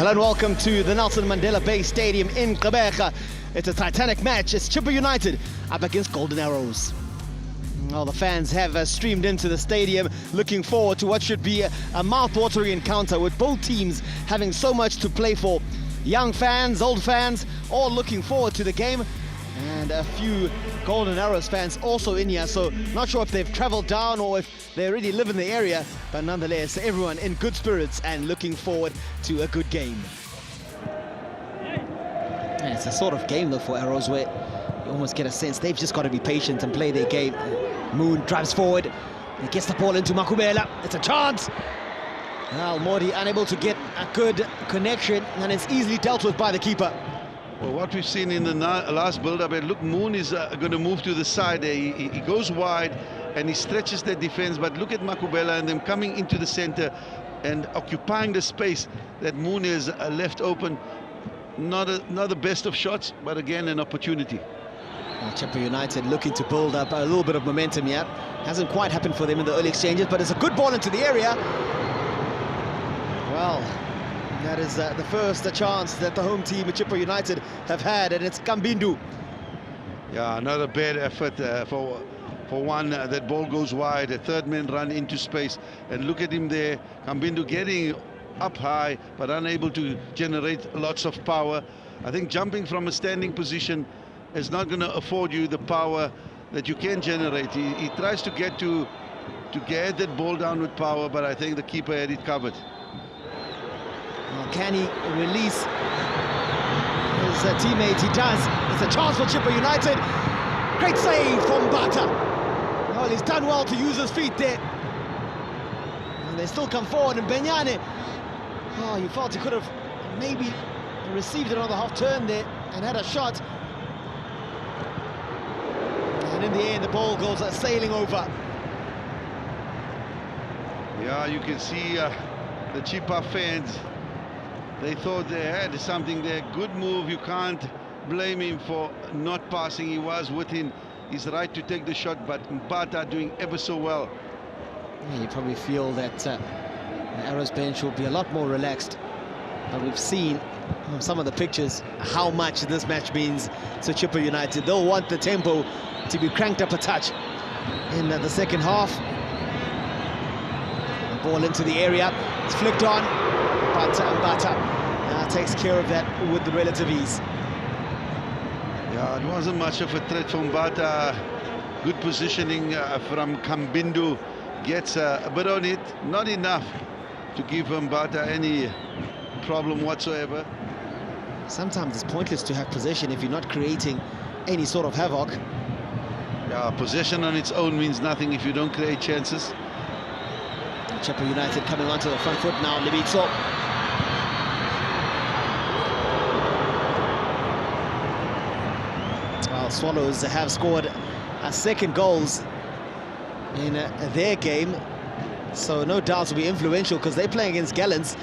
Hello and welcome to the Nelson Mandela Bay Stadium in Gqeberha. It's a titanic match. It's Chippa United up against Golden Arrows. Well, the fans have streamed into the stadium looking forward to what should be a mouth-watering encounter with both teams having so much to play for. Young fans, old fans, all looking forward to the game. And a few Golden Arrows fans also in here, so not sure if they've traveled down or if they already live in the area, but nonetheless, everyone in good spirits and looking forward to a good game. And it's a sort of game though for Arrows where you almost get a sense they've just got to be patient and play their game. Moon drives forward, he gets the ball into Makubela, it's a chance. Now Modi unable to get a good connection, and it's easily dealt with by the keeper. Well, what we've seen in the last build-up, and look, Moon is going to move to the side there. He goes wide and he stretches the defense, but look at Makubela and them coming into the center and occupying the space that Moon is left open. Not the best of shots, but again, an opportunity. Chippa United looking to build up a little bit of momentum here. Hasn't quite happened for them in the early exchanges, but it's a good ball into the area. Well, that is the first chance that the home team at Chippa United have had, and it's Kambindu. Yeah, another bad effort for one. That ball goes wide, a third man run into space, and look at him there. Kambindu getting up high, but unable to generate lots of power. I think jumping from a standing position is not going to afford you the power that you can generate. He tries to get that ball down with power, but I think the keeper had it covered. Well, can he release his teammate? He does. It's a chance for Chippa United. Great save from Bata. Well, he's done well to use his feet there. And they still come forward, and Benyane, oh, you felt he could have maybe received another half turn there and had a shot. And in the end, the ball goes sailing over. Yeah, you can see the Chippa fans. They thought they had something there. Good move. You can't blame him for not passing. He was within his right to take the shot, but Mbata doing ever so well. Yeah, you probably feel that the Arrows bench will be a lot more relaxed. But we've seen from some of the pictures how much this match means to Chippa United. They'll want the tempo to be cranked up a touch in the second half. The ball into the area. It's flicked on. But Mbata takes care of that with the relative ease. Yeah, it wasn't much of a threat from Mbata. Good positioning from Kambindu. Gets a bit on it, not enough to give Mbata any problem whatsoever. Sometimes it's pointless to have possession if you're not creating any sort of havoc. Yeah, possession on its own means nothing if you don't create chances. Chippa United coming onto the front foot now. Libitso. Well, Swallows have scored second goals in their game, so no doubt will be influential because they're playing against Gallants,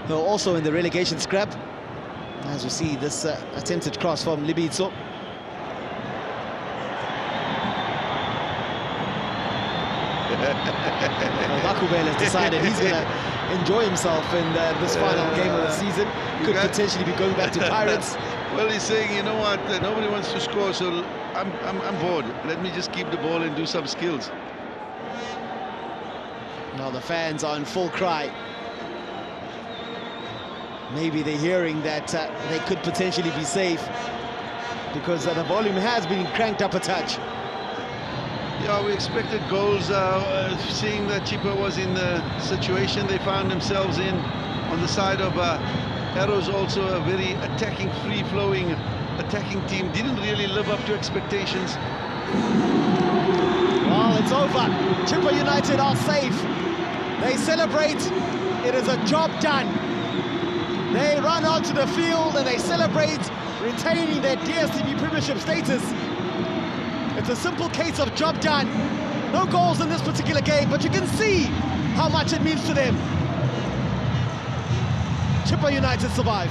who are also in the relegation scrap. As we see this attempted cross from Libitso. Makubela has decided he's going to enjoy himself in this final game of the season. Could potentially be going back to Pirates. Well, he's saying, you know what, nobody wants to score, so I'm bored. Let me just keep the ball and do some skills. Now the fans are in full cry. Maybe they're hearing that they could potentially be safe because the volume has been cranked up a touch. Yeah, we expected goals, seeing that Chippa was in the situation they found themselves in. On the side of Arrows, also a very attacking, free-flowing attacking team. Didn't really live up to expectations. Well, it's over. Chippa United are safe. They celebrate. It is a job done. They run onto the field and they celebrate, retaining their DStv Premiership status. It's a simple case of job done. No goals in this particular game, but you can see how much it means to them. Chippa United survive.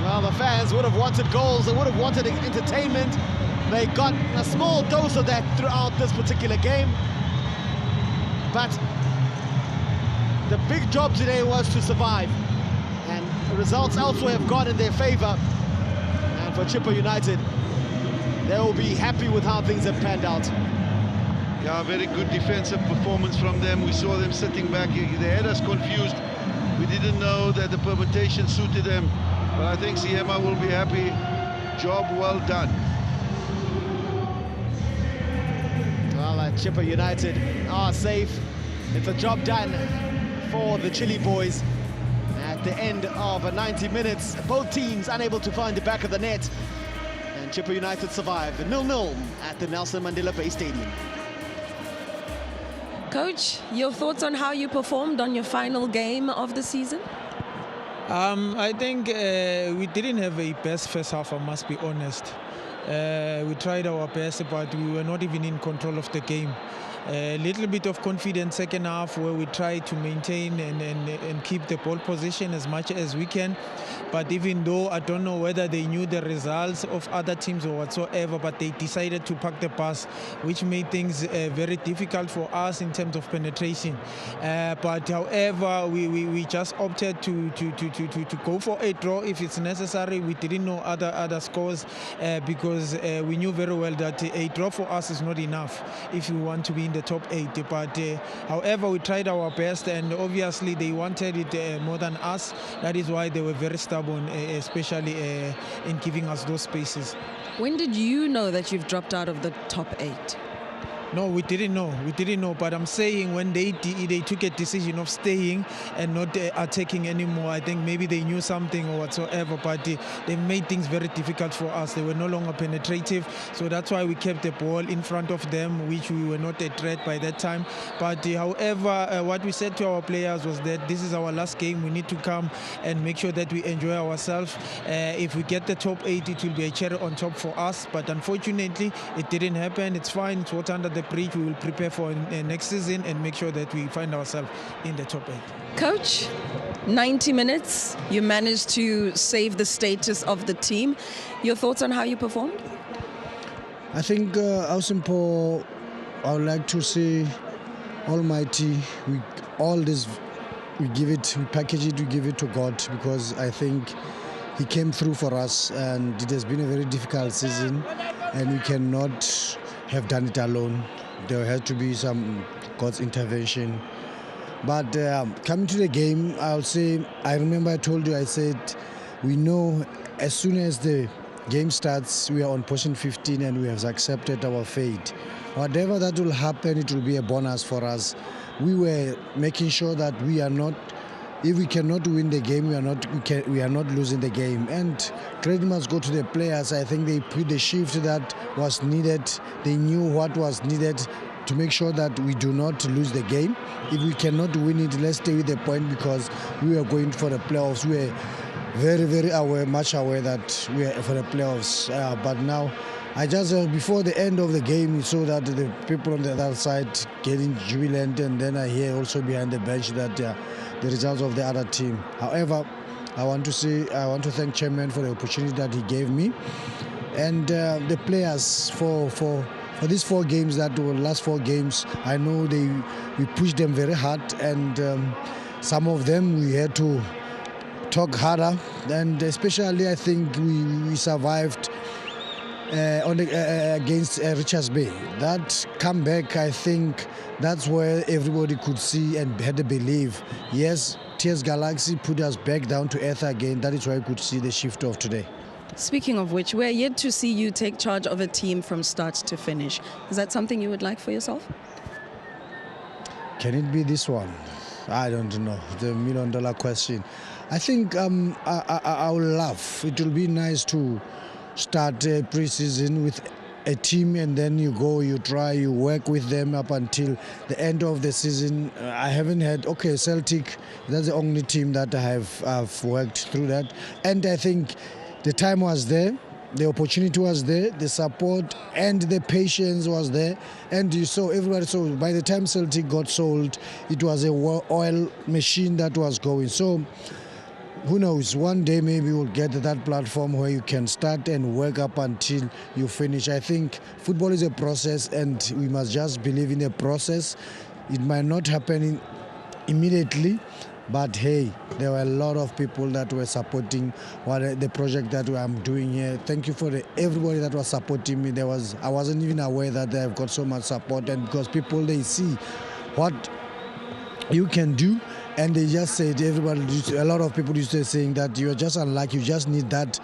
Well, the fans would have wanted goals, they would have wanted entertainment. They got a small dose of that throughout this particular game. But The big job today was to survive, and the results elsewhere have gone in their favour. And for Chippa United, they will be happy with how things have panned out. Yeah, very good defensive performance from them. We saw them sitting back. They had us confused. We didn't know that the permutation suited them. But I think Siema will be happy. Job well done. Well, Chippa United are safe. It's a job done for the Chile boys. At the end of 90 minutes, both teams unable to find the back of the net. And Chippa United survive 0-0 at the Nelson Mandela Bay Stadium. Coach, your thoughts on how you performed on your final game of the season? I think we didn't have a best first half, I must be honest. We tried our best, but we were not even in control of the game. A little bit of confidence second half where we tried to maintain and keep the ball position as much as we can. But even though I don't know whether they knew the results of other teams or whatsoever, but they decided to park the bus, which made things very difficult for us in terms of penetration. But however, we just opted to go for a draw if it's necessary. We didn't know other scores because we knew very well that a draw for us is not enough if we want to be in the top 8. But however, we tried our best, and obviously they wanted it more than us. That is why they were very stubborn, especially in giving us those spaces. When did you know that you've dropped out of the top 8? No, we didn't know. We didn't know. But I'm saying when they took a decision of staying and not attacking anymore, I think maybe they knew something or whatsoever. But they made things very difficult for us. They were no longer penetrative. So that's why we kept the ball in front of them, which we were not a threat by that time. But however, what we said to our players was that this is our last game. We need to come and make sure that we enjoy ourselves. If we get the top 8, it will be a cherry on top for us. But unfortunately, it didn't happen. It's fine. It's water under the bridge. We will prepare for next season and make sure that we find ourselves in the top 8. Coach, 90 minutes, you managed to save the status of the team. Your thoughts on how you performed? I think how simple. I would like to say Almighty, we package it, we give it to God, because I think He came through for us, and it has been a very difficult season, and we cannot have done it alone. There had to be some God's intervention. But coming to the game, I'll say, I remember I told you, I said, we know as soon as the game starts, we are on position 15 and we have accepted our fate. Whatever that will happen, it will be a bonus for us. We were making sure that we are not, if we cannot win the game, we are not losing the game. And credit must go to the players. I think they put the shift that was needed. They knew what was needed to make sure that we do not lose the game. If we cannot win it, let's stay with the point, because we are going for the playoffs. We are very, very aware, much aware that we are for the playoffs. But now, I just before the end of the game, you saw that the people on the other side getting jubilant, and then I hear also behind the bench that the results of the other team. However, I want to thank Chairman for the opportunity that he gave me, and the players for these 4 games, that were last 4 games. I know we pushed them very hard, and some of them we had to talk harder, and especially I think we survived against Richards Bay. That comeback, I think that's where everybody could see and had a belief. Yes, TS Galaxy put us back down to earth again. That is why we could see the shift of today. Speaking of which, we're yet to see you take charge of a team from start to finish. Is that something you would like for yourself? Can it be this one? I don't know. The $1 million question. I think I would love. It will be nice to start pre-season with a team, and then you go, you try, you work with them up until the end of the season. I haven't had, Celtic, that's the only team that I've worked through that. And I think the time was there, the opportunity was there, the support and the patience was there. And you saw everybody, so by the time Celtic got sold, it was a oil machine that was going. So who knows, one day maybe we'll get that platform where you can start and work up until you finish. I think football is a process, and we must just believe in the process. It might not happen immediately. But hey, there were a lot of people that were supporting the project that I'm doing here. Thank you for everybody that was supporting me. I wasn't even aware that they've got so much support, and because people, they see what you can do, and they just said, a lot of people used to saying that you're just unlucky, you just need that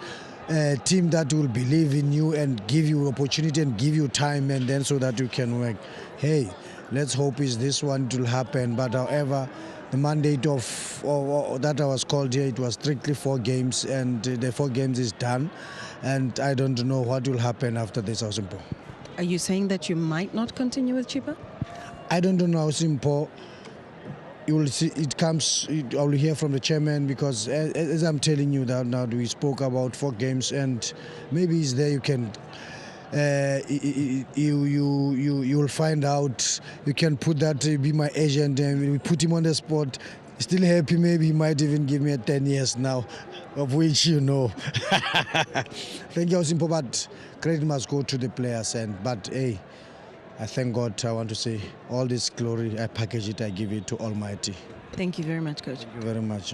team that will believe in you and give you opportunity and give you time, and then so that you can work. Hey, let's hope is this one will happen. But however, the mandate that I was called here, it was strictly 4 games, and the 4 games is done, and I don't know what will happen after this. How simple. Are you saying that you might not continue with Chippa? I don't know how simple. You will see. I will hear from the chairman, because as I'm telling you that now, we spoke about 4 games, and maybe it's there you can. You'll find out. You can put that, be my agent, and we put him on the spot. Still happy, maybe he might even give me 10 years now, of which Thank you, simple, but credit must go to the players. But hey, I thank God. I want to say all this glory, I package it, I give it to Almighty. Thank you very much, Coach. Thank you very much.